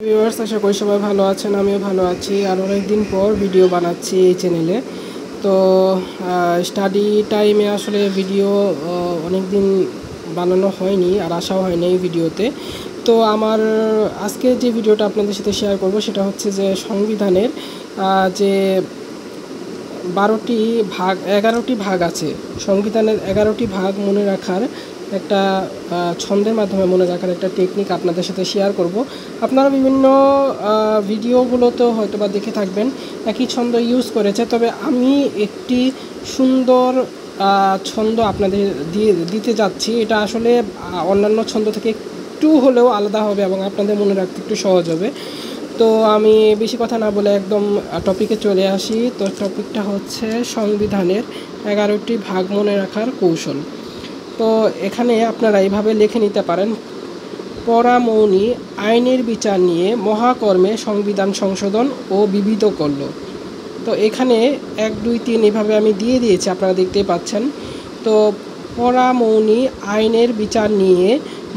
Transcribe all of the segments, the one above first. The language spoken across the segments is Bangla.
ভিউয়ার্স, আশা করি সবাই ভালো আছেন। আমিও ভালো আছি। আর অনেকদিন পর ভিডিও বানাচ্ছি এই চ্যানেলে। তো স্টাডি টাইমে আসলে ভিডিও অনেক দিন বানানো হয়নি আর আসাও হয়নি এই ভিডিওতে। তো আমার আজকে যে ভিডিওটা আপনাদের সাথে শেয়ার করব সেটা হচ্ছে যে সংবিধানের যে 11টি ভাগ আছে। সংবিধানের 11টি ভাগ মনে রাখার একটা ছন্দের মাধ্যমে মনে রাখার একটা টেকনিক আপনাদের সাথে শেয়ার করব। আপনারা বিভিন্ন ভিডিওগুলোতেও হয়তো বা দেখে থাকবেন একই ছন্দ ইউজ করেছে, তবে আমি একটি সুন্দর ছন্দ আপনাদের দিতে যাচ্ছি। এটা আসলে অন্যান্য ছন্দ থেকে একটু হলেও আলাদা হবে এবং আপনাদের মনে রাখতে একটু সহজ হবে। তো আমি বেশি কথা না বলে একদম টপিকে চলে আসি। তো টপিকটা হচ্ছে সংবিধানের 11টি ভাগ মনে রাখার কৌশল। তো এখানে আপনারা এইভাবে লিখে নিতে পারেন: পরামৌনি আইনের বিচার নিয়ে মহাকর্মে সংবিধান সংশোধন ও বিবিধ করল। তো এখানে 1, 2, 3 এভাবে আমি দিয়ে দিয়েছি, আপনারা দেখতেই পাচ্ছেন। তো পরামৌনি আইনের বিচার নিয়ে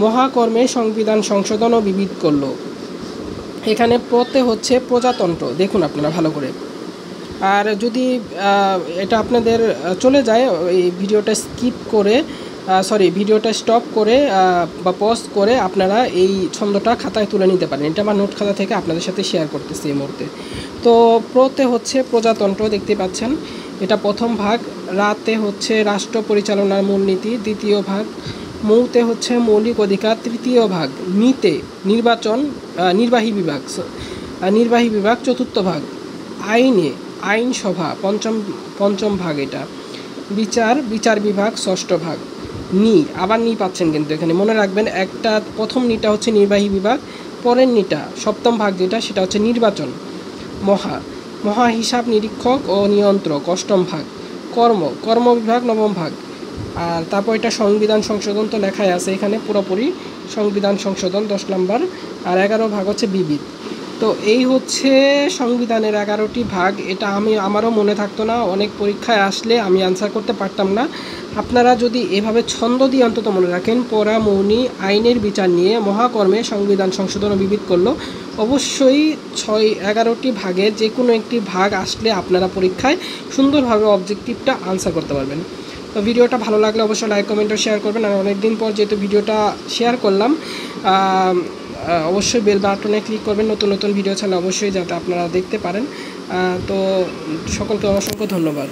মহাকর্মে সংবিধান সংশোধন ও বিবিধ করল। এখানে প্রতে হচ্ছে প্রজাতন্ত্র, দেখুন আপনারা ভালো করে। আর যদি এটা আপনাদের চলে যায়, এই ভিডিওটা ভিডিওটা স্টপ করে বা পজ করে আপনারা এই ছন্দটা খাতায় তুলে নিতে পারেন। এটা আমার নোট খাতা থেকে আপনাদের সাথে শেয়ার করতেছি এই মুহূর্তে। তো প্রতে হচ্ছে প্রজাতন্ত্র, দেখতে পাচ্ছেন, এটা প্রথম ভাগ। রাতে হচ্ছে রাষ্ট্র পরিচালনার মূলনীতি, দ্বিতীয় ভাগ। মৌতে হচ্ছে মৌলিক অধিকার, তৃতীয় ভাগ। মিতে নির্বাহী বিভাগ, চতুর্থ ভাগ। আইনে আইনসভা, পঞ্চম ভাগ। এটা বিচার বিভাগ, ষষ্ঠ ভাগ। আবার পাচ্ছেন, কিন্তু এখানে মনে রাখবেন একটা প্রথম নিটা হচ্ছে নির্বাহী বিভাগ, পরের নিটা সপ্তম ভাগ যেটা সেটা হচ্ছে নির্বাচন। মহা হিসাব নিরীক্ষক ও নিয়ন্ত্রক, অষ্টম ভাগ। কর্ম বিভাগ, নবম ভাগ। আর তারপর এটা সংবিধান সংশোধন তো লেখাই আছে এখানে, পুরোপুরি সংবিধান সংশোধন 10 নম্বর। আর 11 ভাগ হচ্ছে বিবিধ। তো এই হচ্ছে সংবিধানের 11টি ভাগ। এটা আমারও মনে থাকতো না, অনেক পরীক্ষায় আসলে আমি আনসার করতে পারতাম না। আপনারা যদি এভাবে ছন্দ দিয়ে অন্তত মনে রাখেন, পরামৌনি আইনের বিচার নিয়ে মহাকর্মে সংবিধান সংশোধন ও বিবিধ করলো, অবশ্যই 11টি ভাগের যে কোনো একটি ভাগ আসলে আপনারা পরীক্ষায় সুন্দরভাবে অবজেক্টিভটা আনসার করতে পারবেন। তো ভিডিওটা ভালো লাগলে অবশ্যই লাইক, কমেন্ট ও শেয়ার করবেন। আর অনেকদিন পর যেহেতু ভিডিওটা শেয়ার করলাম, অবশ্যই বেল বাটনে ক্লিক করবেন নতুন নতুন ভিডিও ছাড়লে অবশ্যই, যাতে আপনারা দেখতে পারেন। তো সকলকে অসংখ্য ধন্যবাদ।